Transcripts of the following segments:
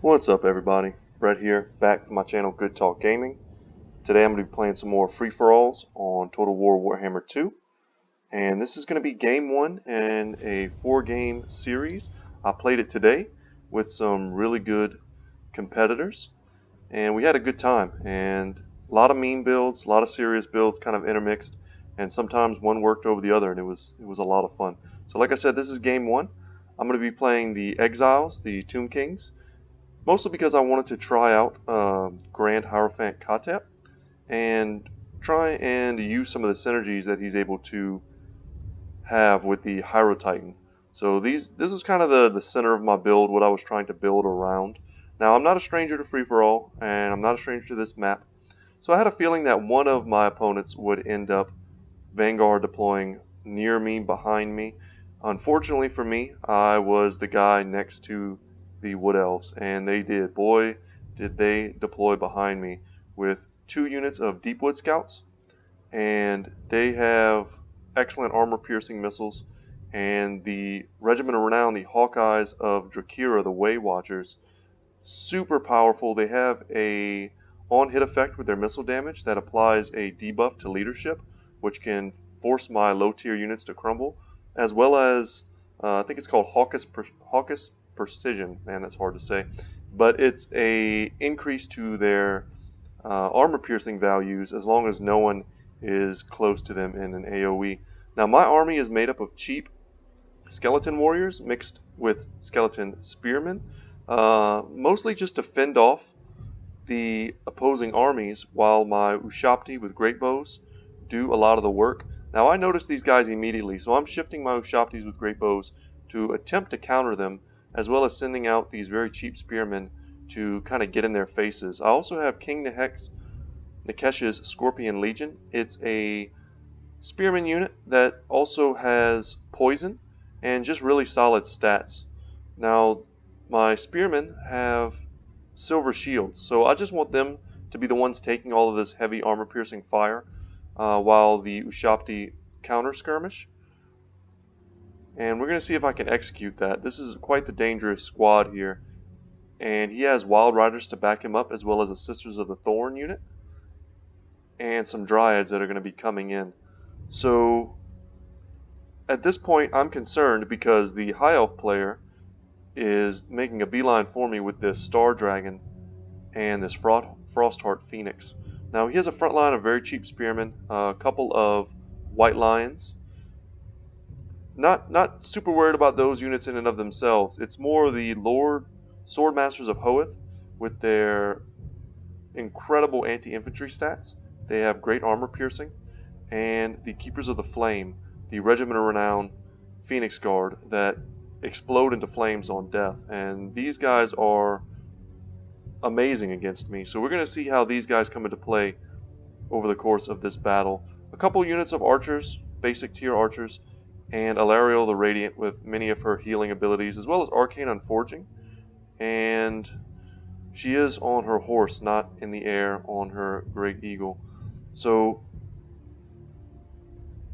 What's up everybody, Brett here, back from my channel Good Talk Gaming. Today I'm going to be playing some more free-for-alls on Total War Warhammer 2. And this is going to be game 1 in a 4-game series. I played it today with some really good competitors. And we had a good time. And a lot of meme builds, a lot of serious builds kind of intermixed. And sometimes one worked over the other and it was a lot of fun. So like I said, this is game 1. I'm going to be playing the Exiles, the Tomb Kings. Mostly because I wanted to try out Grand Hierophant Khatep and try and use some of the synergies that he's able to have with the Hyro Titan. So this was kind of the center of my build, what I was trying to build around. Now I'm not a stranger to free-for-all, and I'm not a stranger to this map. So I had a feeling that one of my opponents would end up Vanguard deploying near me, behind me. Unfortunately for me, I was the guy next to the Wood Elves, and they did. Boy, did they deploy behind me with 2 units of Deep Wood Scouts, and they have excellent armor-piercing missiles, and the Regiment of Renown, the Hawkeyes of Drakira, the Way Watchers, super powerful. They have a on-hit effect with their missile damage that applies a debuff to leadership, which can force my low-tier units to crumble, as well as, I think it's called Hawkes Precision, man, that's hard to say, but it's a increase to their armor piercing values as long as no one is close to them in an AoE. Now my army is made up of cheap skeleton warriors mixed with skeleton spearmen, mostly just to fend off the opposing armies while my Ushabti with great bows do a lot of the work. Now I noticed these guys immediately, so I'm shifting my Ushabtis with great bows to attempt to counter them, as well as sending out these very cheap spearmen to kind of get in their faces. I also have King Nekesh's Scorpion Legion. It's a spearman unit that also has poison and just really solid stats. Now my spearmen have silver shields, so I just want them to be the ones taking all of this heavy armor piercing fire while the Ushabti counter skirmish. And we're going to see if I can execute that. This is quite the dangerous squad here. And he has Wild Riders to back him up, as well as a Sisters of the Thorn unit. And some Dryads that are going to be coming in. So, at this point, I'm concerned because the High Elf player is making a beeline for me with this Star Dragon and this Frostheart Phoenix. Now, he has a front line of very cheap spearmen, a couple of White Lions. Not super worried about those units in and of themselves. It's more the Lord Swordmasters of Hoeth with their incredible anti-infantry stats. They have great armor piercing, and the Keepers of the Flame, the Regiment of Renown Phoenix Guard that explode into flames on death. And these guys are amazing against me. So we're going to see how these guys come into play over the course of this battle. A couple units of archers, basic tier archers, and Alariel the Radiant with many of her healing abilities, as well as Arcane Unforging. And she is on her horse, not in the air on her Great Eagle. So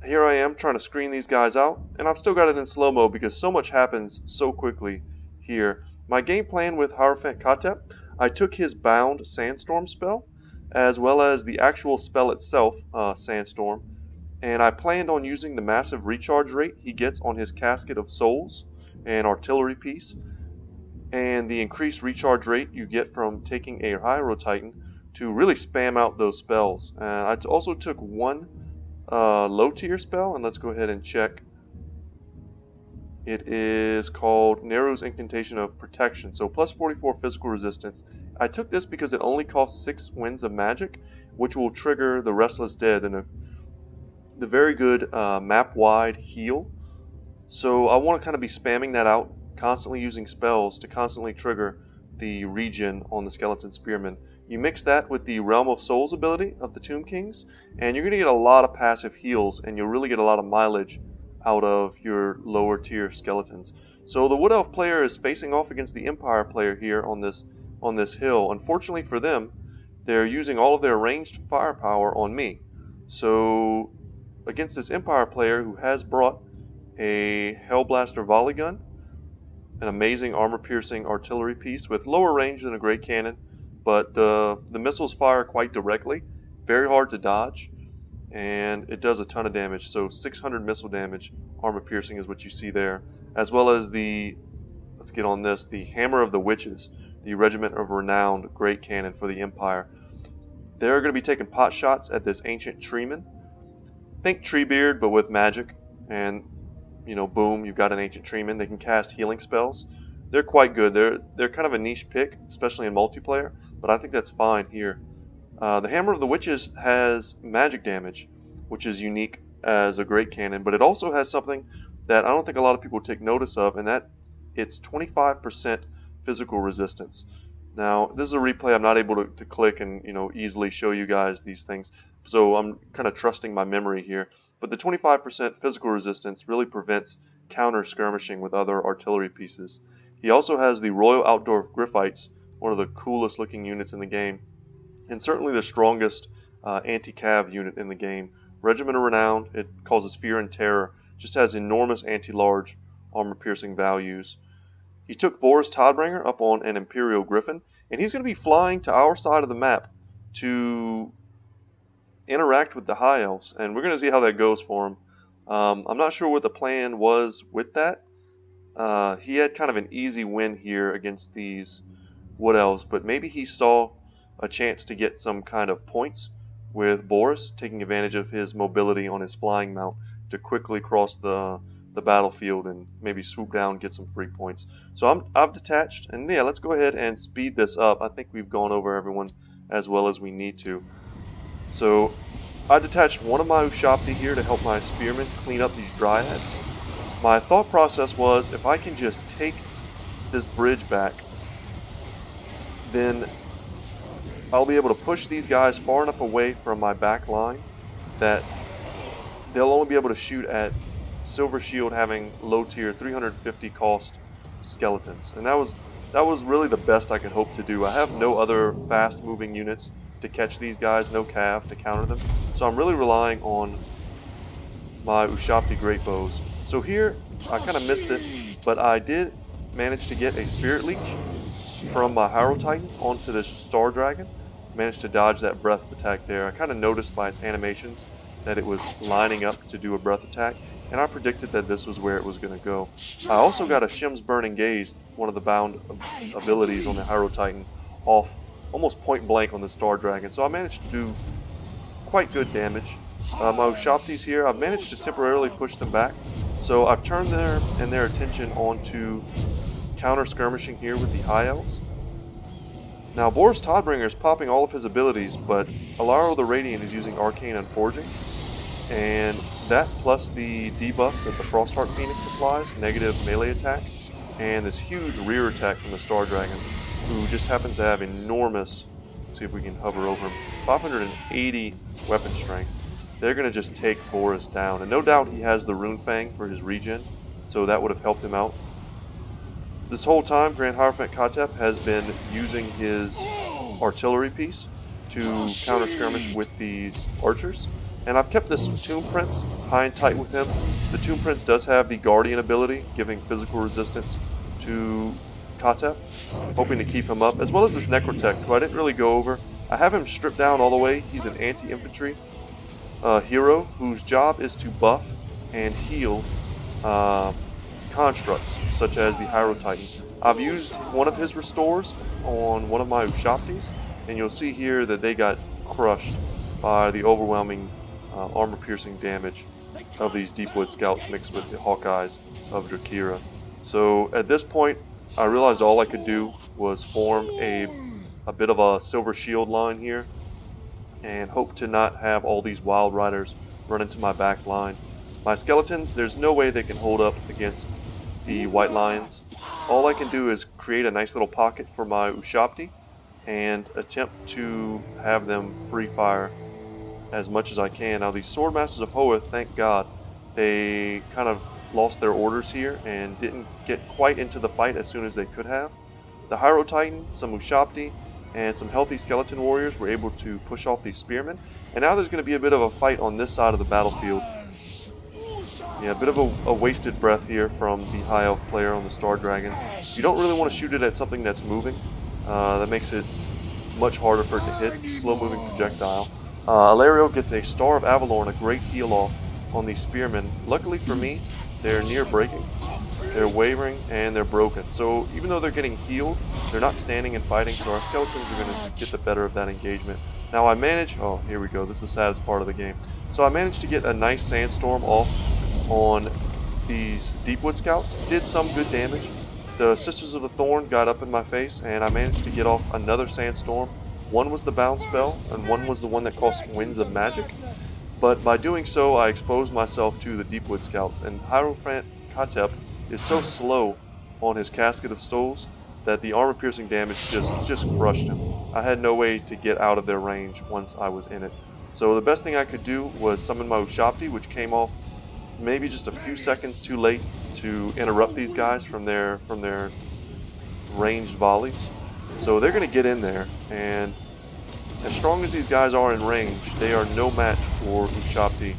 here I am trying to screen these guys out, and I've still got it in slow-mo because so much happens so quickly here. My game plan with Hierophant Khatep, I took his Bound Sandstorm spell, as well as the actual spell itself, Sandstorm, and I planned on using the massive recharge rate he gets on his Casket of Souls and artillery piece, and the increased recharge rate you get from taking a Hyro Titan to really spam out those spells. I also took one low tier spell, and let's go ahead and check. It is called Nero's Incantation of Protection, so plus 44 physical resistance. I took this because it only costs 6 winds of magic, which will trigger the Restless Dead and the very good map-wide heal. So I want to kind of be spamming that out, constantly using spells to constantly trigger the regen on the Skeleton Spearmen. You mix that with the Realm of Souls ability of the Tomb Kings, and you're going to get a lot of passive heals, and you'll really get a lot of mileage out of your lower tier skeletons. So the Wood Elf player is facing off against the Empire player here on this hill. Unfortunately for them, they're using all of their ranged firepower on me. So against this Empire player who has brought a Hellblaster volley gun, an amazing armor-piercing artillery piece with lower range than a great cannon, but the missiles fire quite directly, very hard to dodge, and it does a ton of damage. So 600 missile damage, armor-piercing is what you see there, as well as the, let's get on this, the Hammer of the Witches, the Regiment of Renowned great cannon for the Empire. They're going to be taking pot shots at this ancient treeman. Think Treebeard, but with magic, and you know, boom, you've got an ancient treeman. They can cast healing spells. They're quite good. They're kind of a niche pick, especially in multiplayer, but I think that's fine here. The Hammer of the Witches has magic damage, which is unique as a great cannon, but it also has something that I don't think a lot of people take notice of, and that it's 25% physical resistance. Now, this is a replay. I'm not able to click and easily show you guys these things, so I'm kind of trusting my memory here. But the 25% physical resistance really prevents counter skirmishing with other artillery pieces. He also has the Royal Outdoor Griffites, one of the coolest looking units in the game, and certainly the strongest anti-cav unit in the game. Regiment of Renown, it causes fear and terror, just has enormous anti-large armor-piercing values. He took Boris Todbringer up on an Imperial Griffin, and he's going to be flying to our side of the map to interact with the High Elves, and we're going to see how that goes for him. I'm not sure what the plan was with that. He had kind of an easy win here against these Wood Elves, but maybe he saw a chance to get some kind of points with Boris, taking advantage of his mobility on his flying mount to quickly cross the battlefield and maybe swoop down and get some free points. So I've detached, and yeah, let's go ahead and speed this up. I think we've gone over everyone as well as we need to. So I detached one of my Ushabti here to help my spearmen clean up these dryads. My thought process was, if I can just take this bridge back, then I'll be able to push these guys far enough away from my back line that they'll only be able to shoot at Silver Shield having low tier 350 cost skeletons. And that was really the best I could hope to do. I have no other fast moving units to catch these guys, no cav to counter them. So I'm really relying on my Ushabti Great Bows. So here, I kind of missed it, but I did manage to get a Spirit Leech from my Hyrule Titan onto this Star Dragon. Managed to dodge that breath attack there. I kind of noticed by its animations that it was lining up to do a breath attack, and I predicted that this was where it was going to go. I also got a Shim's Burning Gaze, one of the bound abilities on the Hyrule Titan, off almost point blank on the Star Dragon, so I managed to do quite good damage. My Ushabtis here, I've managed to temporarily push them back, so I've turned their attention onto counter skirmishing here with the High Elves. Now Boris Todbringer is popping all of his abilities, but Alaro the Radiant is using Arcane Unforging, and that plus the debuffs that the Frostheart Phoenix applies, negative melee attack, and this huge rear attack from the Star Dragon, who just happens to have enormous, see if we can hover over him, 580 weapon strength. They're going to just take Boris down, and no doubt he has the Rune Fang for his regen, so that would have helped him out. This whole time, Grand Hierophant Khatep has been using his artillery piece to counter skirmish with these archers, and I've kept this Tomb Prince high and tight with him. The Tomb Prince does have the Guardian ability, giving physical resistance to Khatep, hoping to keep him up, as well as this Necrotech, who I didn't really go over. I have him stripped down all the way. He's an anti-infantry hero whose job is to buff and heal constructs, such as the Hyrule Titan. I've used one of his restores on one of my Ushabtis, and you'll see here that they got crushed by the overwhelming armor-piercing damage of these Deepwood Scouts mixed with the Hawkeyes of Drakira. So at this point, I realized all I could do was form a bit of a Silver Shield line here, and hope to not have all these Wild Riders run into my back line. My skeletons, there's no way they can hold up against the White Lions. All I can do is create a nice little pocket for my Ushabti and attempt to have them free fire as much as I can. Now these Swordmasters of Hoeth, thank God, they kind of lost their orders here and didn't get quite into the fight as soon as they could have. The Hyrule Titan, some Ushabti, and some healthy skeleton warriors were able to push off these spearmen, and now there's going to be a bit of a fight on this side of the battlefield. Yeah, a bit of a wasted breath here from the High Elf player on the Star Dragon. You don't really want to shoot it at something that's moving. That makes it much harder for it to hit. Slow-moving projectile. Alario gets a Star of Avalorn, a great heal off on the Spearmen. Luckily for me, they're near breaking. They're wavering and they're broken. So even though they're getting healed, they're not standing and fighting, so our skeletons are going to get the better of that engagement. Now I managed, oh here we go, this is the saddest part of the game. So I managed to get a nice sandstorm off on these Deepwood Scouts. Did some good damage. The Sisters of the Thorn got up in my face and I managed to get off another sandstorm. One was the bounce spell and one was the one that cost Winds of Magic. But by doing so I exposed myself to the Deepwood Scouts, and Hierophant Khatep is so slow on his Casket of Stoles that the armor piercing damage just crushed him. I had no way to get out of their range once I was in it. So the best thing I could do was summon my Ushapti, which came off maybe just a few seconds too late to interrupt these guys from their ranged volleys. So they're going to get in there, and as strong as these guys are in range, they are no match for Ushapti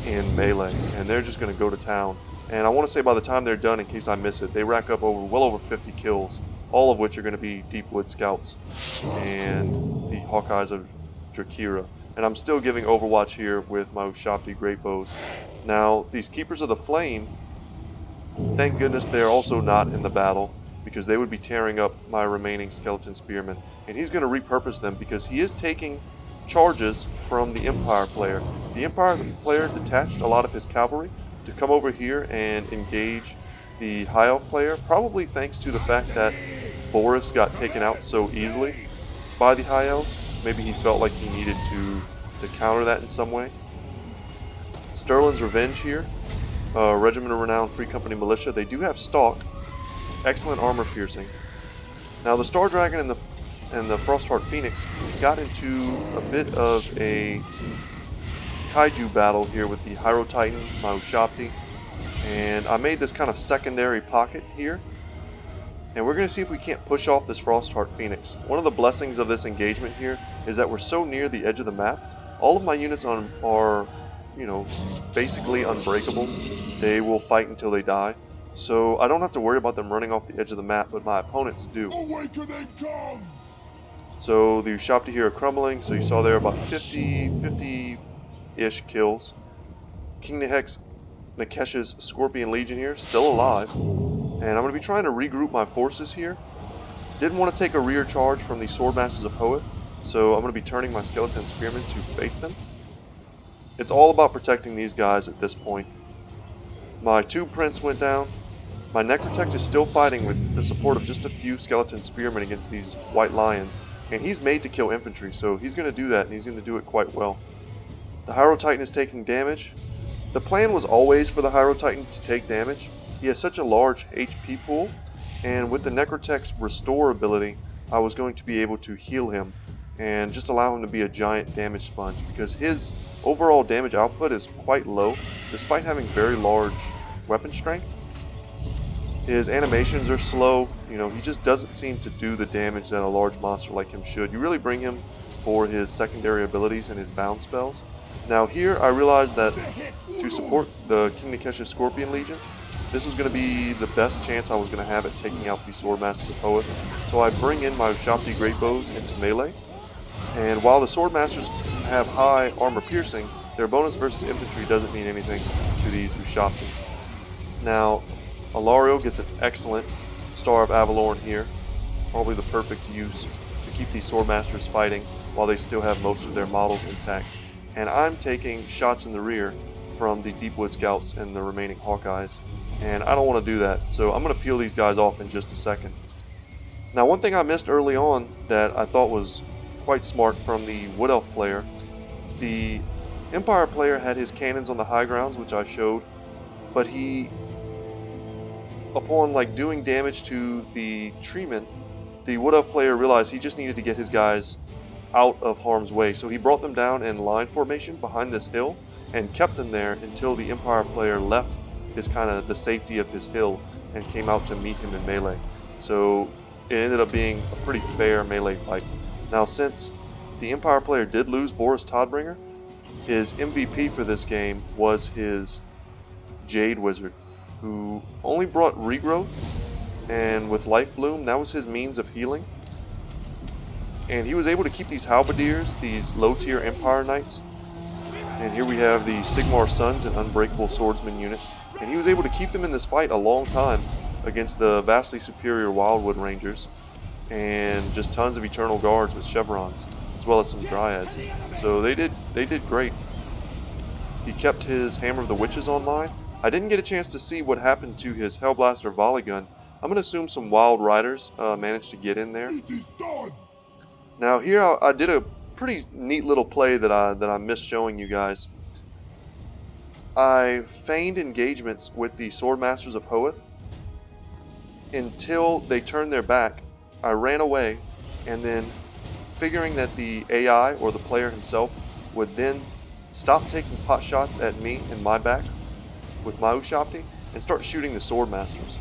in melee, and they're just going to go to town. And I want to say by the time they're done, in case I miss it, they rack up well over 50 kills, all of which are going to be Deepwood Scouts and the Hawkeyes of Drakira. And I'm still giving Overwatch here with my Ushapti Great Bows. Now, these Keepers of the Flame, thank goodness they're also not in the battle, because they would be tearing up my remaining Skeleton Spearmen. And he's going to repurpose them because he is taking charges from the Empire player. The Empire player detached a lot of his cavalry to come over here and engage the High Elf player, probably thanks to the fact that Boris got taken out so easily by the High Elves. Maybe he felt like he needed to counter that in some way. Sterling's Revenge here, Regiment of Renowned Free Company Militia. They do have Stalk, excellent armor piercing. Now the Star Dragon and the Frostheart Phoenix got into a bit of a kaiju battle here with the Hyro Titan, my Ushapti, and I made this kind of secondary pocket here, and we're going to see if we can't push off this Frostheart Phoenix. One of the blessings of this engagement here is that we're so near the edge of the map. All of my units are, you know, basically unbreakable. They will fight until they die. So I don't have to worry about them running off the edge of the map, but my opponents do. So the Ushapti here are crumbling. So you saw there about 50-ish kills. King Nekesh's Scorpion Legion here, still alive. And I'm going to be trying to regroup my forces here. Didn't want to take a rear charge from the Swordmasters of Hoeth, so I'm going to be turning my Skeleton Spearmen to face them. It's all about protecting these guys at this point. My Tube Prince went down. My Necrotect is still fighting with the support of just a few Skeleton Spearmen against these White Lions, and he's made to kill infantry, so he's going to do that, and he's going to do it quite well. The Hyro Titan is taking damage. The plan was always for the Hyro Titan to take damage. He has such a large HP pool, and with the Necrotech's Restore ability, I was going to be able to heal him and just allow him to be a giant damage sponge, because his overall damage output is quite low, despite having very large weapon strength. His animations are slow, you know, he just doesn't seem to do the damage that a large monster like him should. You really bring him for his secondary abilities and his bounce spells. Now here I realized that to support the King Nekesh's Scorpion Legion, this was going to be the best chance I was going to have at taking out the Swordmasters of Hoeth. So I bring in my Ushapti Great Bows into melee, and while the Swordmasters have high armor piercing, their bonus versus infantry doesn't mean anything to these Ushapti. Now, Alario gets an excellent Star of Avalorn here, probably the perfect use to keep these Swordmasters fighting while they still have most of their models intact. And I'm taking shots in the rear from the Deepwood Scouts and the remaining Hawkeyes, and I don't want to do that, so I'm going to peel these guys off in just a second. Now, one thing I missed early on that I thought was quite smart from the Wood Elf player, the Empire player had his cannons on the high grounds, which I showed, but he, upon doing damage to the treemen, the Wood Elf player realized he just needed to get his guys out of harm's way, so he brought them down in line formation behind this hill and kept them there until the Empire player left his the safety of his hill and came out to meet him in melee. So it ended up being a pretty fair melee fight. Now, since the Empire player did lose Boris Todbringer, His MVP for this game was his Jade Wizard, who only brought regrowth, and with Life Bloom, that was his means of healing. And he was able to keep these Halberdiers, these low-tier Empire Knights. And here we have the Sigmar Sons, an Unbreakable Swordsman unit. And he was able to keep them in this fight a long time against the vastly superior Wildwood Rangers. And just tons of Eternal Guards with chevrons, as well as some Dryads. So they did great. He kept his Hammer of the Witches online. I didn't get a chance to see what happened to his Hellblaster volley gun. I'm going to assume some Wild Riders managed to get in there. Now here I did a pretty neat little play that I missed showing you guys. I feigned engagements with the Swordmasters of Hoeth until they turned their back. I ran away, and then figuring that the AI or the player himself would then stop taking pot shots at me in my back with my Ushabti and start shooting the Swordmasters.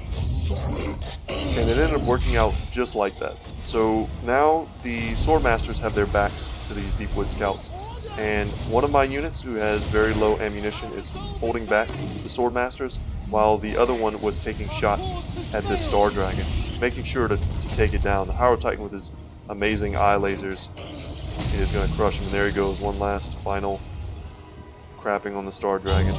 And it ended up working out just like that. So now the Swordmasters have their backs to these Deepwood Scouts, and one of my units who has very low ammunition is holding back the Swordmasters, while the other one was taking shots at this Star Dragon, making sure to take it down. The Haro Titan with his amazing eye lasers is going to crush him, and there he goes, one last final crapping on the Star Dragon.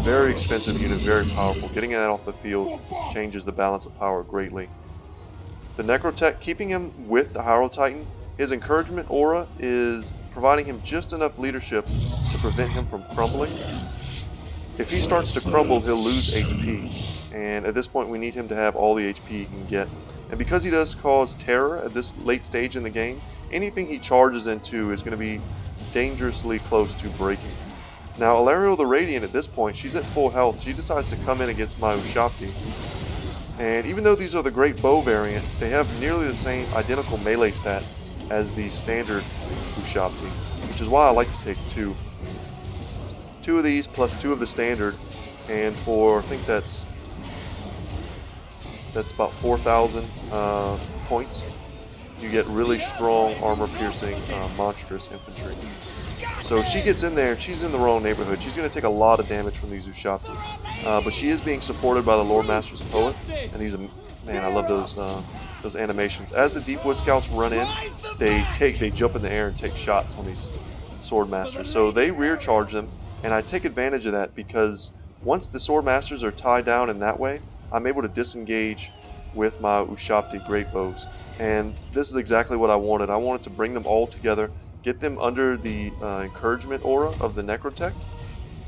Very expensive unit, very powerful. Getting that off the field changes the balance of power greatly. The Necrotech, keeping him with the Haro Titan, his encouragement aura is providing him just enough leadership to prevent him from crumbling. If he starts to crumble, he'll lose HP, and at this point we need him to have all the HP he can get. And because he does cause terror at this late stage in the game, anything he charges into is going to be dangerously close to breaking. Now Alariel the Radiant at this point, she's at full health. She decides to come in against my Ushabti. And even though these are the Great Bow variant, they have nearly the same identical melee stats as the standard Ushabti, which is why I like to take two. Two of these plus two of the standard, and for, I think that's about 4,000 points, you get really strong armor-piercing monstrous infantry. So she gets in there, she's in the wrong neighborhood. She's going to take a lot of damage from these Ushabti. But she is being supported by the Lord Masters of Hoeth, and these, man, I love those animations. As the Deepwood Scouts run in, they jump in the air and take shots on these Swordmasters. So they rear charge them, and I take advantage of that because once the Swordmasters are tied down in that way, I'm able to disengage with my Ushabti Great Bows. And this is exactly what I wanted. I wanted to bring them all together, get them under the encouragement aura of the Necrotech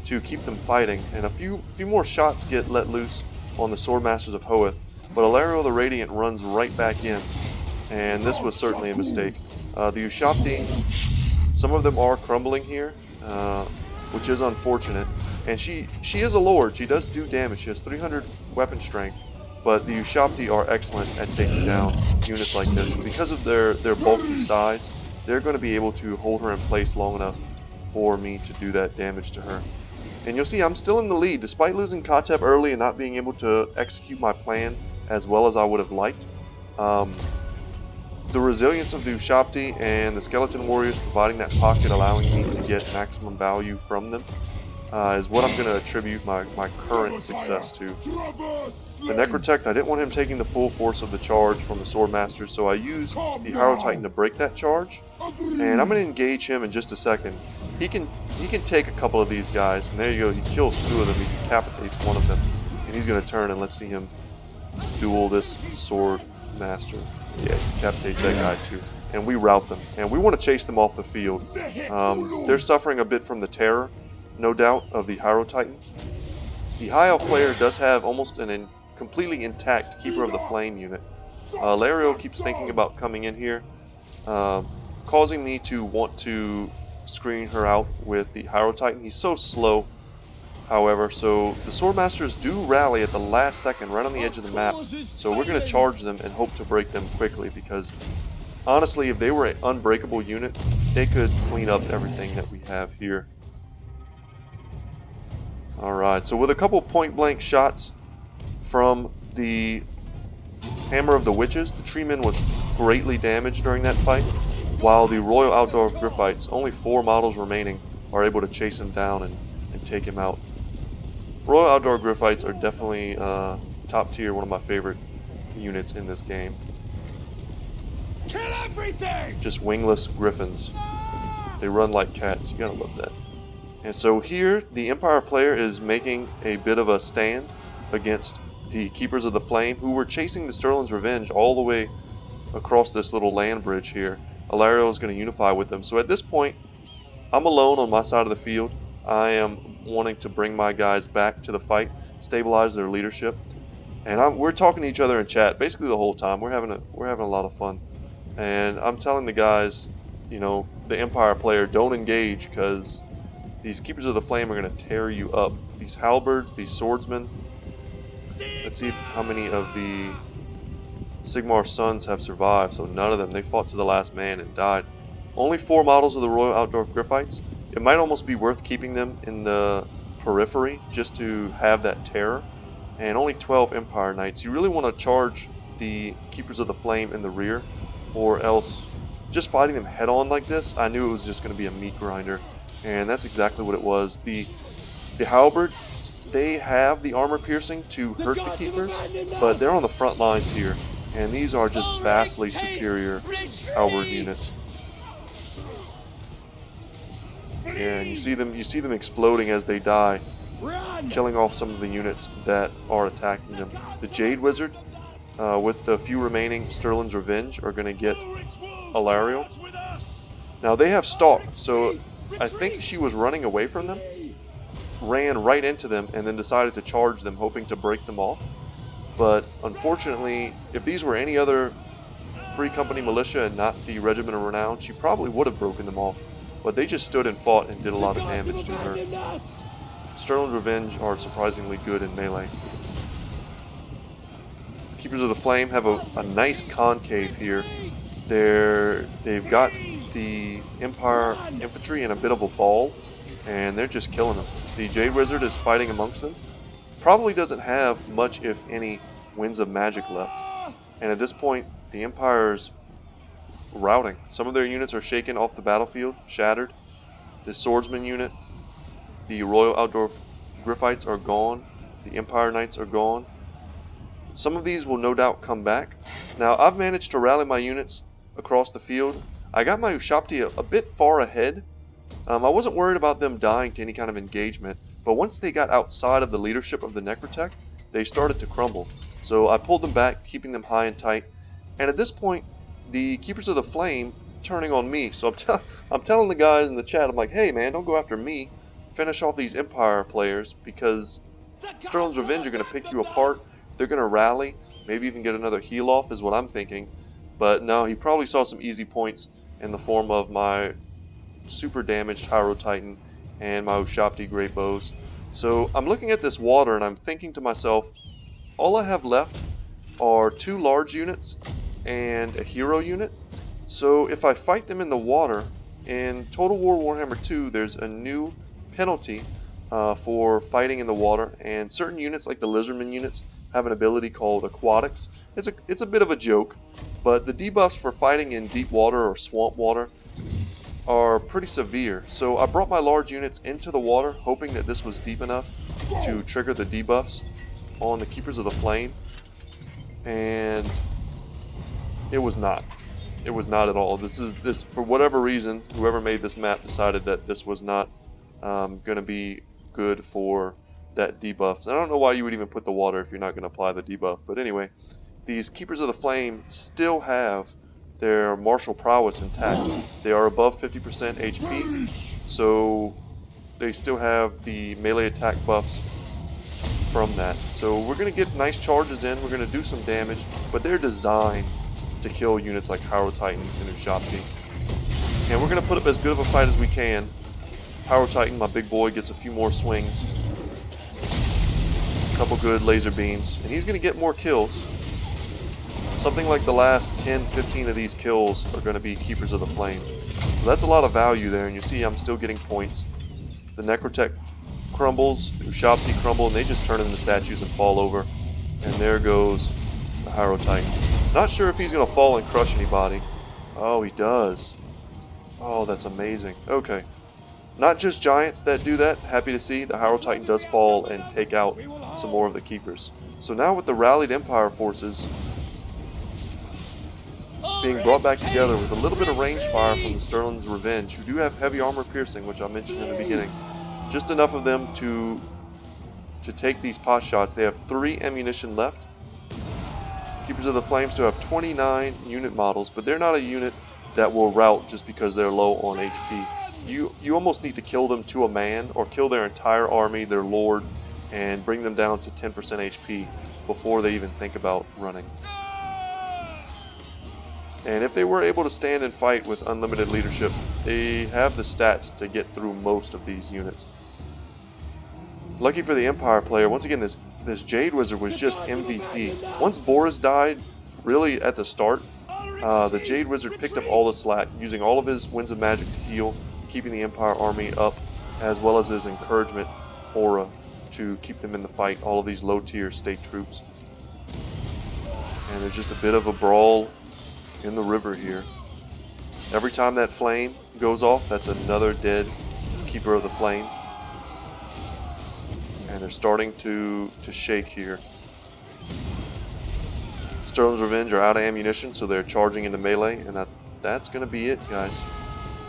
to keep them fighting. And a few more shots get let loose on the Swordmasters of Hoeth, but Alariel the Radiant runs right back in, and this was certainly a mistake. The Ushabti, some of them are crumbling here, which is unfortunate. And she is a Lord, she does do damage, she has 300 weapon strength, but the Ushabti are excellent at taking down units like this. And because of their bulky size, they're going to be able to hold her in place long enough for me to do that damage to her. And you'll see I'm still in the lead, despite losing Khatep early and not being able to execute my plan as well as I would have liked. The resilience of the Ushabti and the Skeleton Warriors providing that pocket, allowing me to get maximum value from them, is what I'm going to attribute my current success to. The Necrotech, I didn't want him taking the full force of the charge from the Swordmaster, so I used the Haro Titan to break that charge, and I'm going to engage him in just a second. He can take a couple of these guys, and there you go, he kills two of them, he decapitates one of them, and he's going to turn and let's see him duel this Swordmaster. Yeah, decapitate that guy too. And we rout them, and we want to chase them off the field. They're suffering a bit from the terror, no doubt, of the Haro Titan. The High Elf player does have almost an completely intact Keeper of the Flame unit. Lariel keeps thinking about coming in here, causing me to want to screen her out with the Haro Titan. He's so slow, however, so the Swordmasters do rally at the last second right on the edge of the map, so we're going to charge them and hope to break them quickly, because honestly, if they were an unbreakable unit, they could clean up everything that we have here. Alright, so with a couple point-blank shots from the Hammer of the Witches, the Treeman was greatly damaged during that fight, while the Royal Outdoor Griphites, only 4 models remaining, are able to chase him down and take him out. Royal Outdoor Griffites are definitely top tier, one of my favorite units in this game. Kill everything! Just wingless griffins. They run like cats, you gotta love that. And so here, the Empire player is making a bit of a stand against the Keepers of the Flame, who were chasing the Sterling's Revenge all the way across this little land bridge here. Alarielle is going to unify with them. So at this point, I'm alone on my side of the field. I am wanting to bring my guys back to the fight, stabilize their leadership, and we're talking to each other in chat basically the whole time. We're having a lot of fun, and I'm telling the guys, you know, the Empire player, don't engage because these Keepers of the Flame are going to tear you up. These halberds, these swordsmen. Let's see how many of the Sigmar's sons have survived. So none of them. They fought to the last man and died. Only 4 models of the Royal Outdoor Griffites. It might almost be worth keeping them in the periphery just to have that terror. And only 12 Empire Knights. You really want to charge the Keepers of the Flame in the rear, or else just fighting them head on like this, I knew it was just going to be a meat grinder. And that's exactly what it was. The halberd, they have the armor piercing to hurt the Keepers, but they're on the front lines here. And these are just vastly superior halberd units. And you see them exploding as they die, killing off some of the units that are attacking them. The Jade Wizard, with the few remaining Sterling's Revenge, are going to get Alarielle. Now they have Stalk, so I think she was running away from them, ran right into them, and then decided to charge them, hoping to break them off. But unfortunately, if these were any other Free Company militia and not the Regiment of Renown, she probably would have broken them off. But they just stood and fought and did a lot of damage to her. Sterling's Revenge are surprisingly good in melee. Keepers of the Flame have a nice concave here. They've got the Empire infantry in a bit of a ball, and they're just killing them. The Jade Wizard is fighting amongst them. Probably doesn't have much, if any, Winds of Magic left. And at this point, the Empire's routing. Some of their units are shaken off the battlefield, shattered. The Swordsman unit, the Royal Outdoor Griffites are gone. The Empire Knights are gone. Some of these will no doubt come back. Now, I've managed to rally my units across the field. I got my Ushabti a bit far ahead. I wasn't worried about them dying to any kind of engagement, but once they got outside of the leadership of the Necrotech, they started to crumble. So I pulled them back, keeping them high and tight. And at this point, the Keepers of the Flame turning on me. So I'm telling the guys in the chat, I'm like, hey man, don't go after me. Finish off these Empire players, because Sterling's Revenge are going to pick you apart. They're going to rally, maybe even get another heal off is what I'm thinking. But no, he probably saw some easy points in the form of my super damaged Hyro Titan and my Ushabti Great Bows. So I'm looking at this water and I'm thinking to myself, all I have left are 2 large units and a hero unit. So if I fight them in the water, in Total War Warhammer 2 there's a new penalty for fighting in the water, and certain units like the Lizardman units have an ability called Aquatics. It's a bit of a joke, but the debuffs for fighting in deep water or swamp water are pretty severe. So I brought my large units into the water, hoping that this was deep enough to trigger the debuffs on the Keepers of the Flame, and it was not. It was not at all. This for whatever reason, whoever made this map decided that this was not going to be good for that debuff. I don't know why you would even put the water if you're not going to apply the debuff. But anyway, these Keepers of the Flame still have their martial prowess intact. They are above 50% HP, so they still have the melee attack buffs from that. So we're going to get nice charges in, we're going to do some damage, but they're designed to kill units like Hyro Titans and Ushabti. And we're going to put up as good of a fight as we can. Hyro Titan, my big boy, gets a few more swings. A couple good laser beams, and he's going to get more kills. Something like the last 10, 15 of these kills are going to be Keepers of the Flame. So that's a lot of value there, and you see I'm still getting points. The Necrotech crumbles, the Ushabti crumble, and they just turn into statues and fall over. And there goes the Hyro Titan. Not sure if he's going to fall and crush anybody. Oh, he does. Oh, that's amazing. Okay. Not just giants that do that. Happy to see the Hyrule Titan does fall and take out some more of the keepers. So now with the rallied Empire forces being brought back together with a little bit of range fire from the Sterling's Revenge, who do have heavy armor piercing, which I mentioned in the beginning. Just enough of them to take these pot shots. They have 3 ammunition left. Keepers of the Flames do have 29 unit models, but they're not a unit that will rout just because they're low on HP. You almost need to kill them to a man, or kill their entire army, their lord, and bring them down to 10% HP before they even think about running. And if they were able to stand and fight with unlimited leadership, they have the stats to get through most of these units. Lucky for the Empire player, once again this Jade Wizard was just MVP. Once Boris died, really at the start, the Jade Wizard picked up all the slack, using all of his Winds of Magic to heal, keeping the Empire army up, as well as his encouragement aura to keep them in the fight, all of these low tier state troops. And there's just a bit of a brawl in the river here. Every time that flame goes off, that's another dead Keeper of the Flame. And they're starting to shake here. Sterling's Revenge are out of ammunition, so they're charging into melee, and that's going to be it, guys.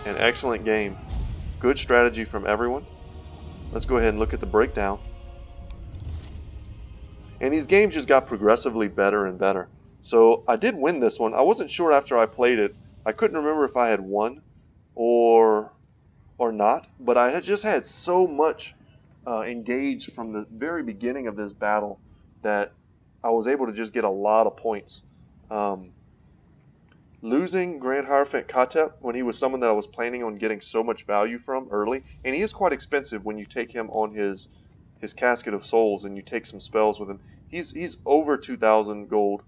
An excellent game. Good strategy from everyone. Let's go ahead and look at the breakdown. And these games just got progressively better and better. So I did win this one. I wasn't sure after I played it. I couldn't remember if I had won or not, but I had just had so much engaged from the very beginning of this battle that I was able to just get a lot of points. Losing Grand Hierophant Khatep when he was someone that I was planning on getting so much value from early, and he is quite expensive when you take him on his Casket of Souls and you take some spells with him. He's over 2,000 gold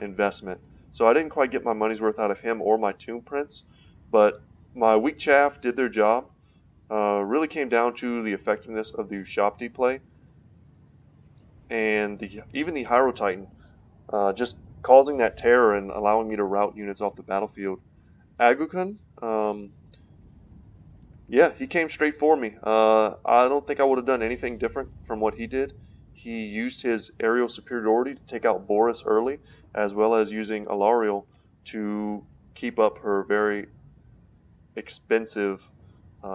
investment. So I didn't quite get my money's worth out of him or my Tomb Prince, but my Weak Chaff did their job. Really came down to the effectiveness of the Ushabti play, and even the Hyrule Titan, just causing that terror and allowing me to rout units off the battlefield. Agukun, yeah, he came straight for me. I don't think I would have done anything different from what he did. He used his aerial superiority to take out Boris early, as well as using Alariel to keep up her very expensive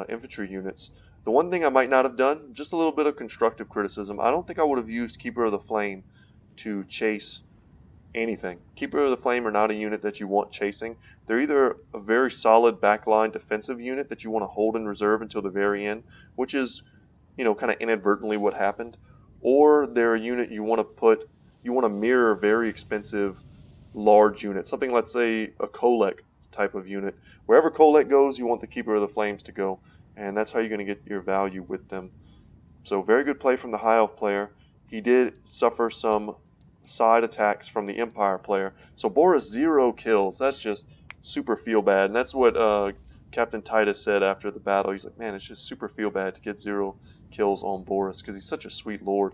infantry units. The one thing I might not have done, just a little bit of constructive criticism, I don't think I would have used Keeper of the Flame to chase anything. Keeper of the Flame are not a unit that you want chasing. They're either a very solid backline defensive unit that you want to hold in reserve until the very end, which is, kind of inadvertently what happened, or they're a unit you want to mirror a very expensive large unit, something, let's say a Kolek type of unit. Wherever Kolek goes, you want the Keeper of the Flames to go, and that's how you're going to get your value with them. So very good play from the High Elf player. He did suffer some side attacks from the Empire player. So Boris 0 kills. That's just super feel bad. And that's what Captain Titus said after the battle. He's like, man, it's just super feel bad to get 0 kills on Boris because he's such a sweet lord.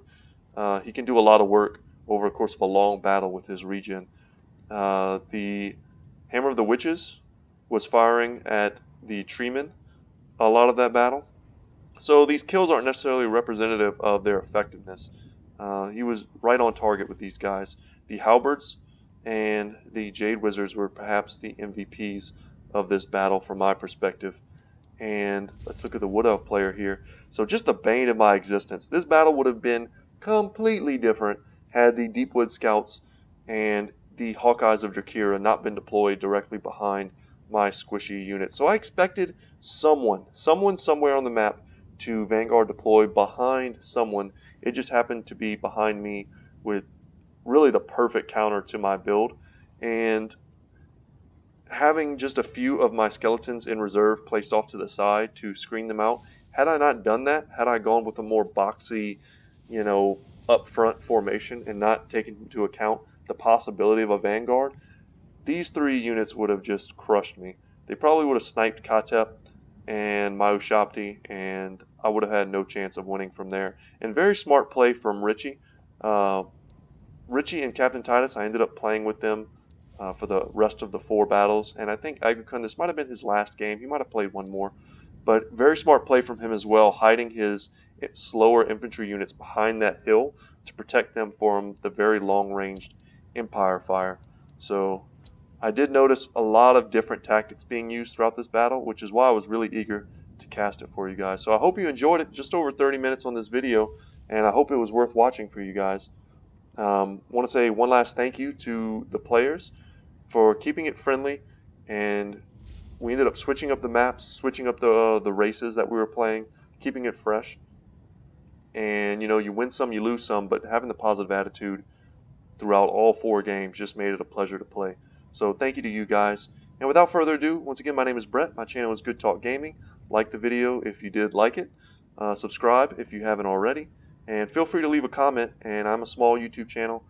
He can do a lot of work over the course of a long battle with his regen. The Hammer of the Witches was firing at the Treemen a lot of that battle. So these kills aren't necessarily representative of their effectiveness. He was right on target with these guys. The Halberds and the Jade Wizards were perhaps the MVPs of this battle from my perspective. And let's look at the Wood Elf player here. So just the bane of my existence. This battle would have been completely different had the Deepwood Scouts and the Hawkeyes of Drakira not been deployed directly behind my squishy unit. So I expected someone somewhere on the map to Vanguard deploy behind someone. It just happened to be behind me with really the perfect counter to my build. And having just a few of my skeletons in reserve placed off to the side to screen them out. Had I not done that, had I gone with a more boxy, upfront formation and not taken into account the possibility of a Vanguard, these 3 units would have just crushed me. They probably would have sniped Khatep and my Ushabti, and I would have had no chance of winning from there. And very smart play from Richie. Richie and Captain Titus, I ended up playing with them for the rest of the 4 battles, and I think Agukun, this might have been his last game. He might have played one more, But very smart play from him as well, hiding his slower infantry units behind that hill to protect them from the very long-ranged Empire fire. So I did notice a lot of different tactics being used throughout this battle, which is why I was really eager to cast it for you guys. So I hope you enjoyed it. Just over 30 minutes on this video, and I hope it was worth watching for you guys. Want to say one last thank you to the players for keeping it friendly, and we ended up switching up the maps, switching up the races that we were playing, keeping it fresh. And you know, you win some, you lose some, but having the positive attitude throughout all 4 games just made it a pleasure to play. So thank you to you guys. And without further ado, once again, my name is Brett. My channel is Good Talk Gaming. Like the video if you did like it. Subscribe if you haven't already. And feel free to leave a comment. And I'm a small YouTube channel,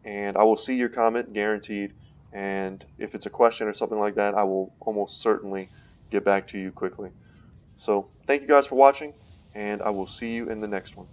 and I will see your comment guaranteed. And if it's a question or something like that, I will almost certainly get back to you quickly. So thank you guys for watching, and I will see you in the next one.